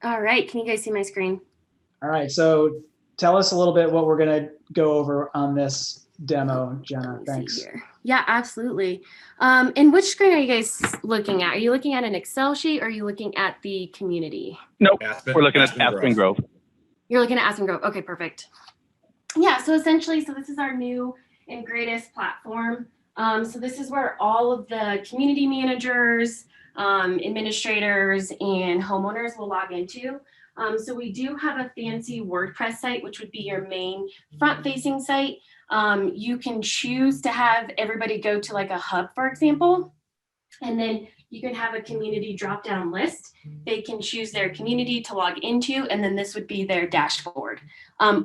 All right, can you guys see my screen? All right, so tell us a little bit what we're going to go over on this demo, Let Jenna. me see Thanks. here. Yeah, absolutely. And which screen are you guys looking at? Are you looking at an Excel sheet or are you looking at the community? Nope. We're Aspen, looking at Aspen Aspen Grove. Grove. You're looking at Aspen Grove. Okay, perfect. Yeah, so essentially, so this is our new and greatest platform. So this is where all of the community managers, administrators, and homeowners will log into. So we do have a fancy WordPress site, which would be your main front-facing site. You can choose to have everybody go to like a hub, for example, and then you can have a community drop down list. They can choose their community to log into, and then this would be their dashboard.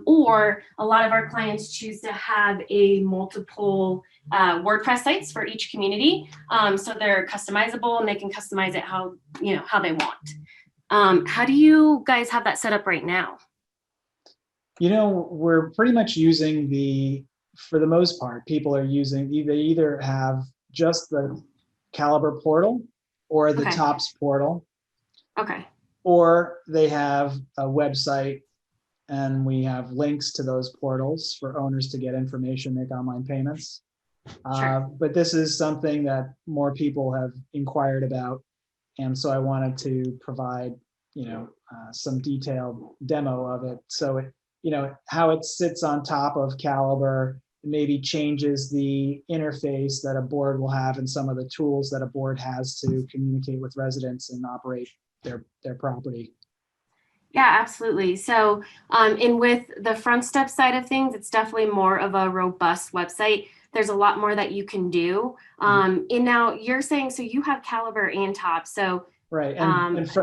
Or a lot of our clients choose to have a multiple WordPress sites for each community. So they're customizable and they can customize it how they want. How do you guys have that set up right now? We're pretty much using for the most part, people are using, they either have just the Caliber portal or the Okay. TOPS portal, Okay. or they have a website and we have links to those portals for owners to get information, make online payments. Sure. But this is something that more people have inquired about. And so I wanted to provide, some detailed demo of it. So how it sits on top of Caliber, maybe changes the interface that a board will have and some of the tools that a board has to communicate with residents and operate their property. Yeah, absolutely. So, and with the Frontsteps side of things, it's definitely more of a robust website. There's a lot more that you can do. And now you're saying, so you have Caliber and Top. So, Right.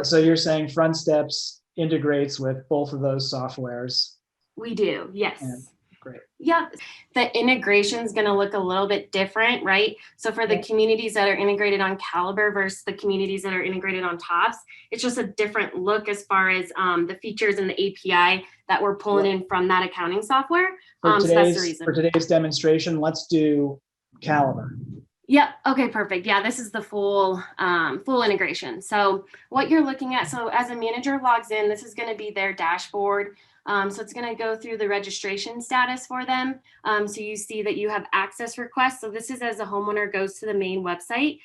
So you're saying Frontsteps integrates with both of those softwares. we do, And yes. great. Yeah, the integration is going to look a little bit different, right? So for the communities that are integrated on Caliber versus the communities that are integrated on Tops, it's just a different look as far as the features and the API that we're pulling in from that accounting software. For So that's the reason. today's demonstration, let's do Caliber. Yep. Okay, perfect. Yeah, this is the full integration. So what you're looking at, so as a manager logs in, this is going to be their dashboard. So it's going to go through the registration status for them. So you see that you have access requests. So this is as a homeowner goes to the main website.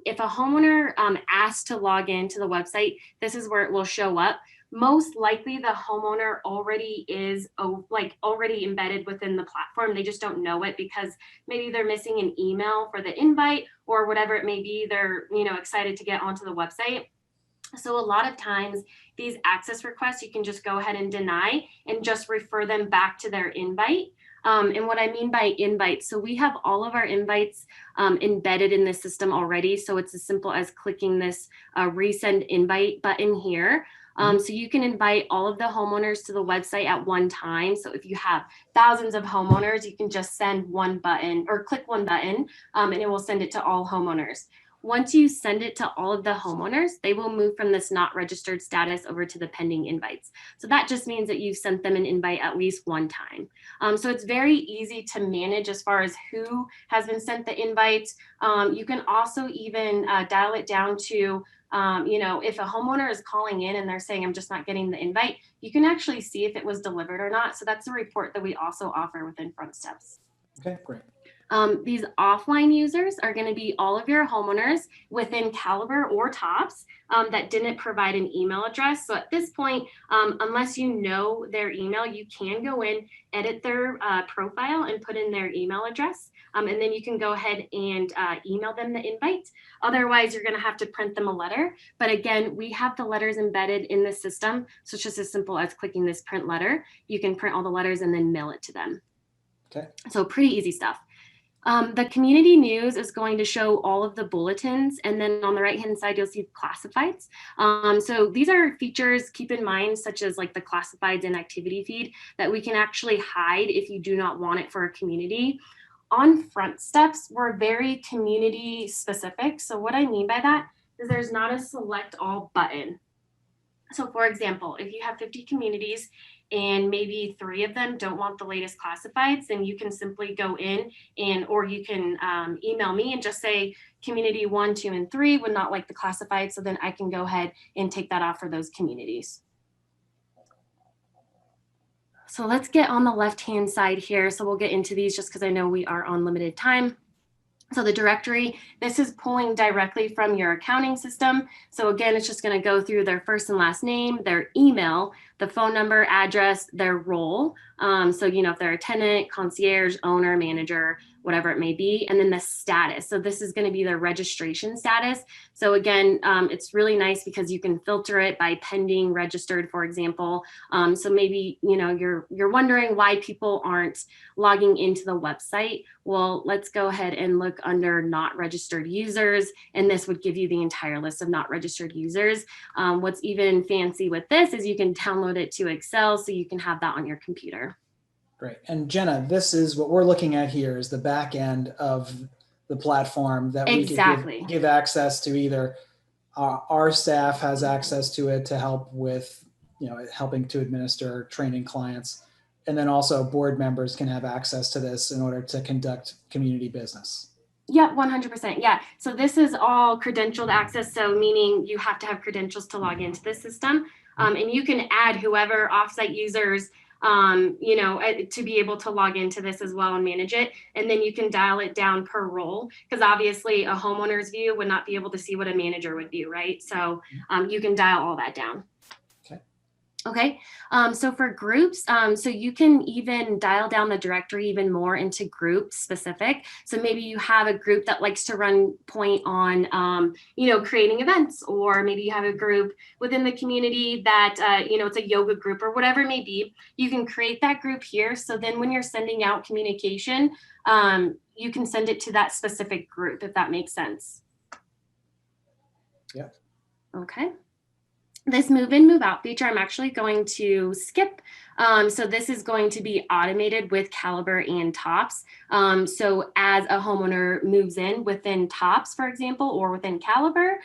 If a homeowner asks to log into the website, this is where it will show up. Most likely the homeowner already is already embedded within the platform. They just don't know it because maybe they're missing an email for the invite or whatever it may be. They're excited to get onto the website. So a lot of times these access requests, you can just go ahead and deny and just refer them back to their invite. And what I mean by invites, so we have all of our invites embedded in the system already. So it's as simple as clicking this resend invite button here. So you can invite all of the homeowners to the website at one time. So if you have thousands of homeowners, you can just send one button or click one button and it will send it to all homeowners. Once you send it to all of the homeowners, they will move from this not registered status over to the pending invites. So that just means that you've sent them an invite at least one time. So it's very easy to manage as far as who has been sent the invites. You can also even dial it down to if a homeowner is calling in and they're saying, I'm just not getting the invite, you can actually see if it was delivered or not. So that's a report that we also offer within Frontsteps. Okay, great. These offline users are going to be all of your homeowners within Caliber or Tops that didn't provide an email address. So at this point, unless you know their email, you can go in, edit their profile and put in their email address. And then you can go ahead and email them the invite. Otherwise, you're going to have to print them a letter. But again, we have the letters embedded in the system. So it's just as simple as clicking this print letter. You can print all the letters and then mail it to them. Okay. So pretty easy stuff. The community news is going to show all of the bulletins, and then on the right-hand side, you'll see classifieds. So these are features, keep in mind, such as like the classifieds and activity feed that we can actually hide if you do not want it for a community. On Frontsteps, we're very community specific. So what I mean by that is there's not a select all button. So for example, if you have 50 communities and maybe 3 of them don't want the latest classifieds, then you can simply go in or you can email me and just say community 1, 2, and 3 would not like the classified. So then I can go ahead and take that off for those communities. So let's get on the left-hand side here. So we'll get into these just because I know we are on limited time. So the directory, this is pulling directly from your accounting system. So again, it's just going to go through their first and last name, their email, the phone number, address, their role. So, if they're a tenant, concierge, owner, manager, whatever it may be, and then the status. So this is going to be their registration status. So again, it's really nice because you can filter it by pending, registered, for example. So maybe, you're wondering why people aren't logging into the website. Well, let's go ahead and look under not registered users, and this would give you the entire list of not registered users. What's even fancy with this is you can download it to Excel so you can have that on your computer. Great. And Jenna, this is what we're looking at here is the back end of the platform that we Exactly. could give access to. Either our staff has access to it to help with, helping to administer training clients. And then also board members can have access to this in order to conduct community business. Yeah, 100%. Yeah. So this is all credentialed access. So meaning you have to have credentials to log into the system. And you can add whoever offsite users, to be able to log into this as well and manage it. And then you can dial it down per role, because obviously a homeowner's view would not be able to see what a manager would view, right? So you can dial all that down. Okay, so for groups, so you can even dial down the directory even more into group specific. So maybe you have a group that likes to run point on, creating events, or maybe you have a group within the community that, it's a yoga group or whatever it may be. You can create that group here. So then when you're sending out communication, you can send it to that specific group, if that makes sense. Yeah. Okay. This move in, move out feature, I'm actually going to skip. So this is going to be automated with Caliber and Tops. So as a homeowner moves in within Tops, for example, or within Caliber,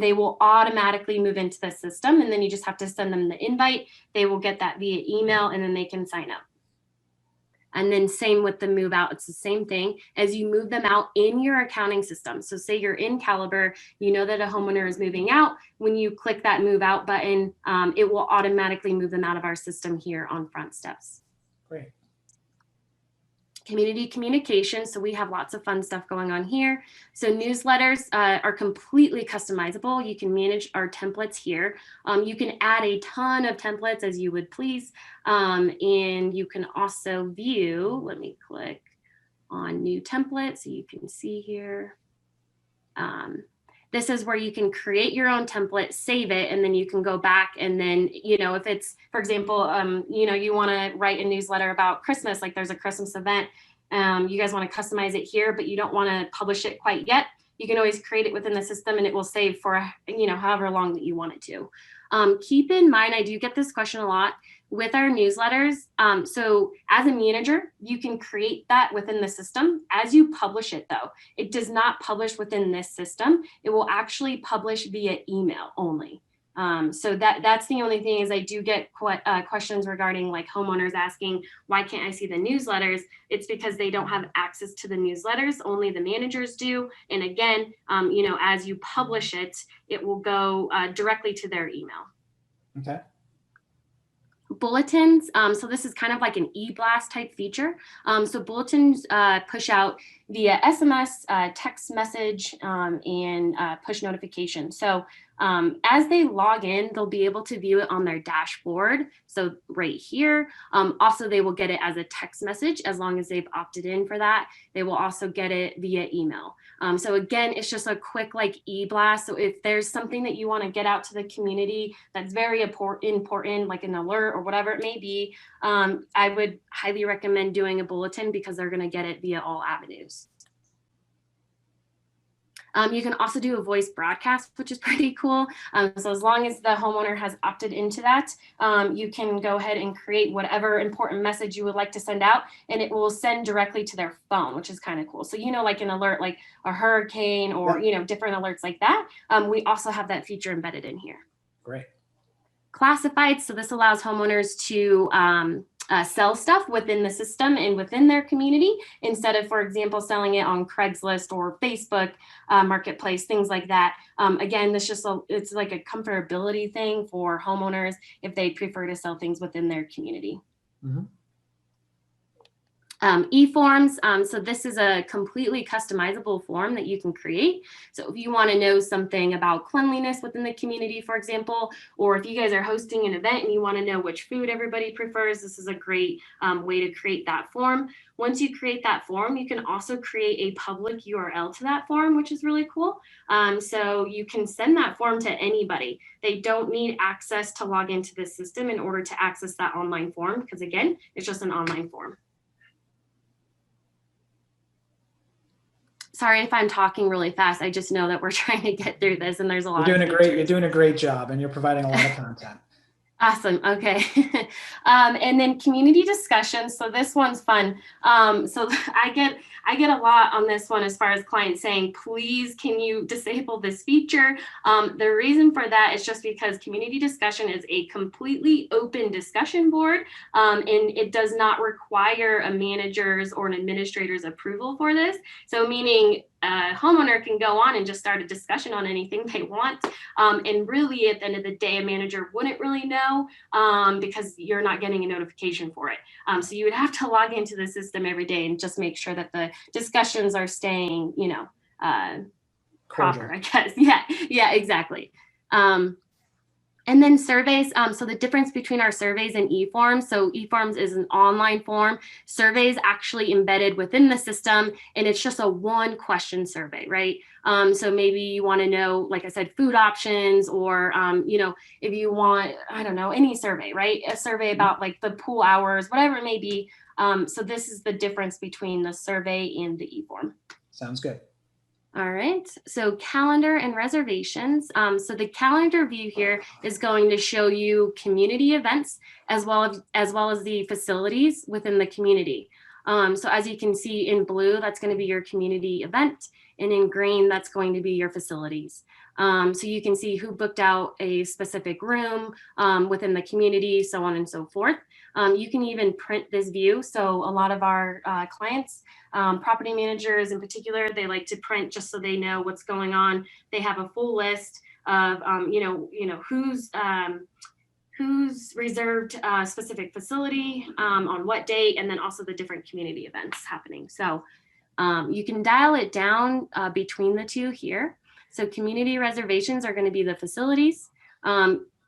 they will automatically move into the system. And then you just have to send them the invite. They will get that via email, and then they can sign up. And then same with the move out. It's the same thing as you move them out in your accounting system. So say you're in Caliber, you know that a homeowner is moving out. When you click that move out button, it will automatically move them out of our system here on Frontsteps. Great. Community communication. So we have lots of fun stuff going on here. So newsletters are completely customizable. You can manage our templates here. You can add a ton of templates as you would please. And you can also view, let me click on new template so you can see here. This is where you can create your own template, save it, and then you can go back and then, if it's, for example, you want to write a newsletter about Christmas, like there's a Christmas event, you guys want to customize it here, but you don't want to publish it quite yet. You can always create it within the system and it will save for, however long that you want it to. Keep in mind, I do get this question a lot with our newsletters. So as a manager, you can create that within the system. As you publish it though, it does not publish within this system. It will actually publish via email only. So that's the only thing is I do get questions regarding like homeowners asking, why can't I see the newsletters? It's because they don't have access to the newsletters, only the managers do. And again, as you publish it, it will go directly to their email. Okay. Bulletins. So this is kind of like an e-blast type feature. So bulletins push out via SMS, text message, and push notification. So as they log in, they'll be able to view it on their dashboard. So right here, also they will get it as a text message as long as they've opted in for that. They will also get it via email. So again, it's just a quick like e-blast. So if there's something that you want to get out to the community that's very important, like an alert or whatever it may be, I would highly recommend doing a bulletin because they're going to get it via all avenues. You can also do a voice broadcast, which is pretty cool. So as long as the homeowner has opted into that, you can go ahead and create whatever important message you would like to send out, and it will send directly to their phone, which is kind of cool. So, like an alert, like a hurricane or, different alerts like that. We also have that feature embedded in here. Great. classified. So this allows homeowners to sell stuff within the system and within their community instead of, for example, selling it on Craigslist or Facebook marketplace, things like that. Again, it's like a comfortability thing for homeowners if they prefer to sell things within their community. Mm-hmm. Eforms, so this is a completely customizable form that you can create. So if you want to know something about cleanliness within the community, for example, or if you guys are hosting an event and you want to know which food everybody prefers, this is a great way to create that form. Once you create that form, you can also create a public URL to that form, which is really cool. So you can send that form to anybody. They don't need access to log into the system in order to access that online form, because again, it's just an online form. Sorry if I'm talking really fast. I just know that we're trying to get through this and there's a lot You're of doing a great job, and you're providing a lot of content. Awesome. Okay. And then community discussions. So this one's fun. So I get a lot on this one as far as clients saying, please, can you disable this feature? The reason for that is just because community discussion is a completely open discussion board, and it does not require a manager's or an administrator's approval for this. So meaning a homeowner can go on and just start a discussion on anything they want. And really, at the end of the day, a manager wouldn't really know because you're not getting a notification for it. So you would have to log into the system every day and just make sure that the discussions are staying, proper, I guess. Yeah, exactly. And then surveys. So the difference between our surveys and eForms. So eForms is an online form. Surveys actually embedded within the system, and it's just a one question survey, right? So maybe you want to know, like I said, food options, or if you want, I don't know, any survey, right? A survey about like the pool hours, whatever it may be. So this is the difference between the survey and the eForm. Sounds good. All right, so calendar and reservations. So the calendar view here is going to show you community events as well as the facilities within the community. So as you can see in blue, that's going to be your community event, and in green, that's going to be your facilities. So you can see who booked out a specific room within the community, so on and so forth. You can even print this view. So a lot of our clients, property managers in particular, they like to print just so they know what's going on. They have a full list of who's reserved a specific facility on what date, and then also the different community events happening. So you can dial it down between the two here. So community reservations are going to be the facilities.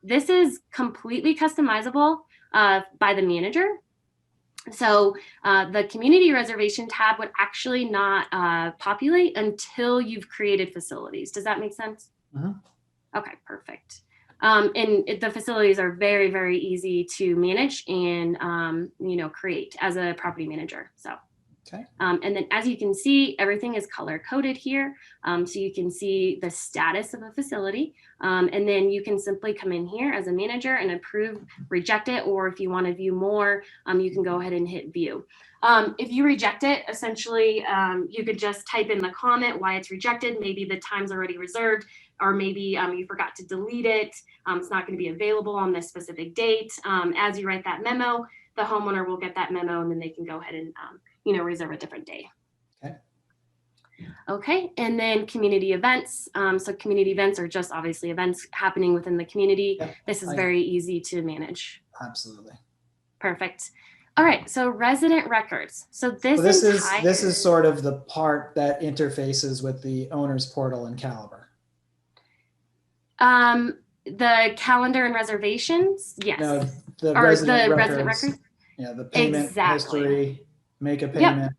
This is completely customizable by the manager. So the community reservation tab would actually not populate until you've created facilities. Does that make sense? Mm-hmm. Okay, perfect. And the facilities are very, very easy to manage and create as a property manager. So. Okay. And then as you can see, everything is color coded here. So you can see the status of a facility. And then you can simply come in here as a manager and approve, reject it, or if you want to view more, you can go ahead and hit view. If you reject it, essentially, you could just type in the comment why it's rejected. Maybe the time's already reserved, or maybe you forgot to delete it. It's not going to be available on this specific date. As you write that memo, the homeowner will get that memo, and then they can go ahead and reserve a different day. Okay, and then community events. So community events are just obviously events happening within the community. Yep, this is very easy to manage. Absolutely. Perfect. All right, so resident records. So this is sort of the part that interfaces with the owner's portal in Caliber. The calendar and reservations, yes. No, the resident records. Yeah, the payment history, make a payment.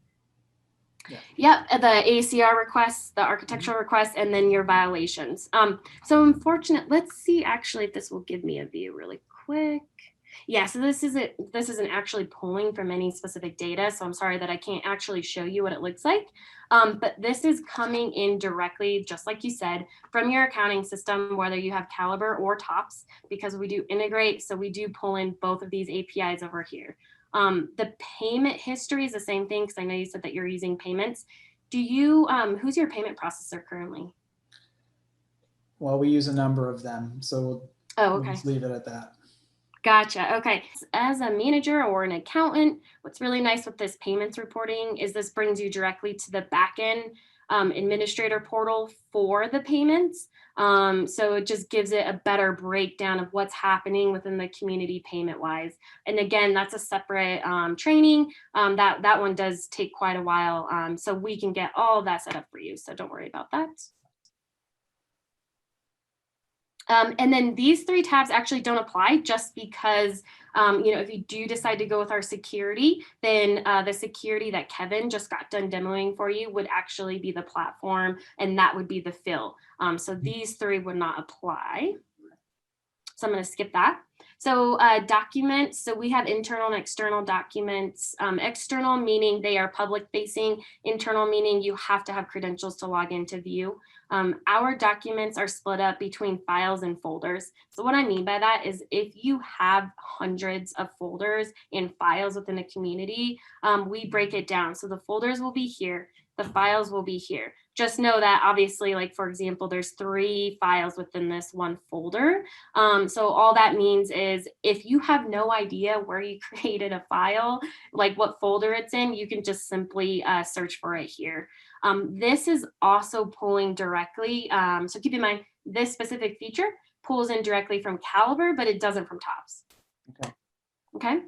Yep, the ACR requests, the architectural requests, and then your violations. So unfortunately, let's see actually if this will give me a view really quick. Yeah, so this isn't actually pulling from any specific data, so I'm sorry that I can't actually show you what it looks like. But this is coming in directly, just like you said, from your accounting system, whether you have Caliber or TOPS, because we do integrate, so we do pull in both of these APIs over here. The payment history is the same thing, because I know you said that you're using payments. Do you, who's your payment processor currently? Well, we use a number of them, so we'll just leave it at that. Gotcha. Okay. As a manager or an accountant, what's really nice with this payments reporting is this brings you directly to the backend administrator portal for the payments. So it just gives it a better breakdown of what's happening within the community payment wise. And again, that's a separate training. That one does take quite a while. So we can get all of that set up for you. So don't worry about that. And then these three tabs actually don't apply just because, if you do decide to go with our security, then the security that Kevin just got done demoing for you would actually be the platform, and that would be the fill. So these three would not apply. So I'm going to skip that. So documents, so we have internal and external documents. External meaning they are public facing, internal meaning you have to have credentials to log into view. Our documents are split up between files and folders. So what I mean by that is if you have hundreds of folders and files within a community, we break it down. So the folders will be here, the files will be here. Just know that obviously, like for example, there's 3 files within this one folder. So all that means is if you have no idea where you created a file, like what folder it's in, you can just simply search for it here. This is also pulling directly. So keep in mind, this specific feature pulls in directly from Caliber, but it doesn't from Tops. Okay. Okay.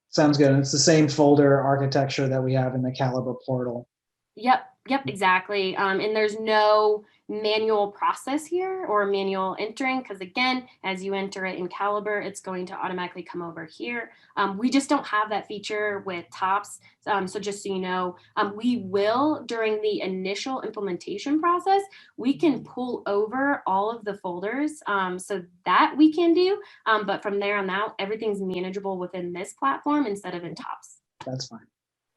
Sounds good. And it's the same folder architecture that we have in the Caliber portal. Yep, exactly. And there's no manual process here or manual entering because again, as you enter it in Caliber, it's going to automatically come over here. We just don't have that feature with Tops. So just so you know, we will during the initial implementation process, we can pull over all of the folders so that we can do. But from there on out, everything's manageable within this platform instead of in Tops. That's fine.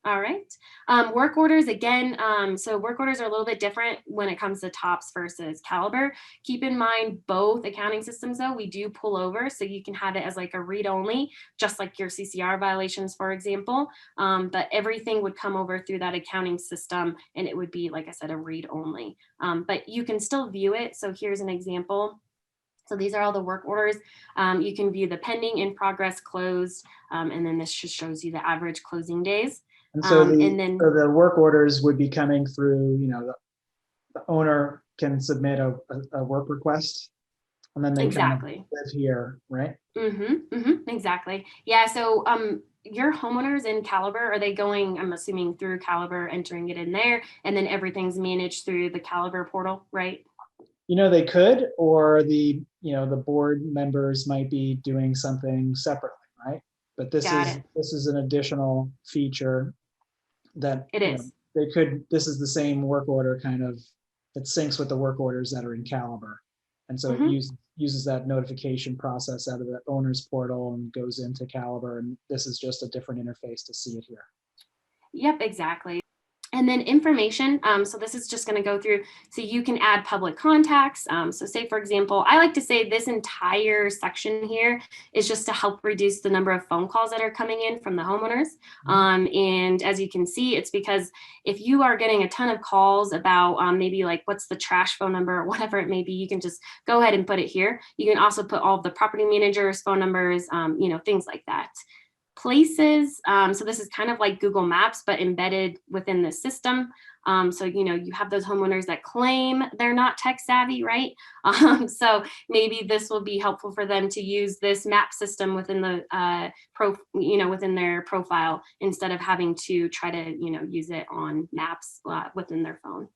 All right. Work orders again. So work orders are a little bit different when it comes to Tops versus Caliber. Keep in mind both accounting systems though, we do pull over so you can have it as like a read only, just like your CCR violations, for example. But everything would come over through that accounting system and it would be, like I said, a read only. But you can still view it. So here's an example. So these are all the work orders. You can view the pending, in progress, closed, and then this just shows you the average closing days. And so so the work orders would be coming through, the owner can submit a work request and then they exactly kind of live here, right? Exactly. Yeah. So your homeowners in Caliber, are they going, I'm assuming through Caliber, entering it in there, and then everything's managed through the Caliber portal, right? They could, or the board members might be doing something separately, right? But this is an additional feature that it is. they could. This is the same work order kind of. It syncs with the work orders that are in Caliber, and so it uses that notification process out of the owner's portal and goes into Caliber. And this is just a different interface to see it here. Yep, exactly. And then information, so this is just going to go through, so you can add public contacts. So say, for example, I like to say this entire section here is just to help reduce the number of phone calls that are coming in from the homeowners. And as you can see, it's because if you are getting a ton of calls about maybe like what's the trash phone number or whatever it may be, you can just go ahead and put it here. You can also put all of the property managers' phone numbers, things like that. Places, so this is kind of like Google Maps but embedded within the system. So you have those homeowners that claim they're not tech savvy, right? So maybe this will be helpful for them to use this map system within the within their profile instead of having to try to use it on maps within their phone.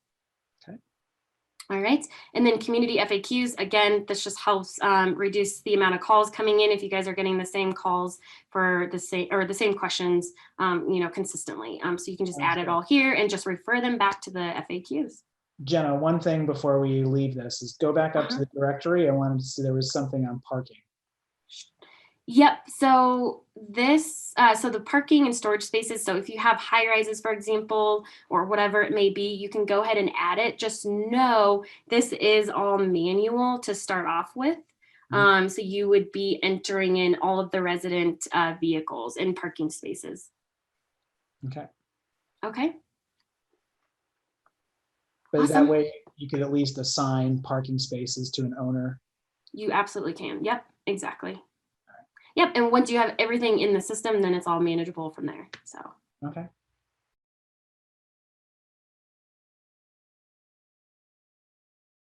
All right, and then community FAQs, again, this just helps reduce the amount of calls coming in if you guys are getting the same calls for the same questions, consistently. So you can just add it all here and just refer them back to the FAQs. Jenna, one thing before we leave this is go back up to the directory. I wanted to see there was something on parking. Yep. So this, so the parking and storage spaces. So if you have high rises, for example, or whatever it may be, you can go ahead and add it. Just know this is all manual to start off with. So you would be entering in all of the resident vehicles and parking spaces. Okay. Okay. But awesome. That way you could at least assign parking spaces to an owner. You absolutely can. Yep, exactly. Yep, and once you have everything in the system, then it's all manageable from there. So Okay,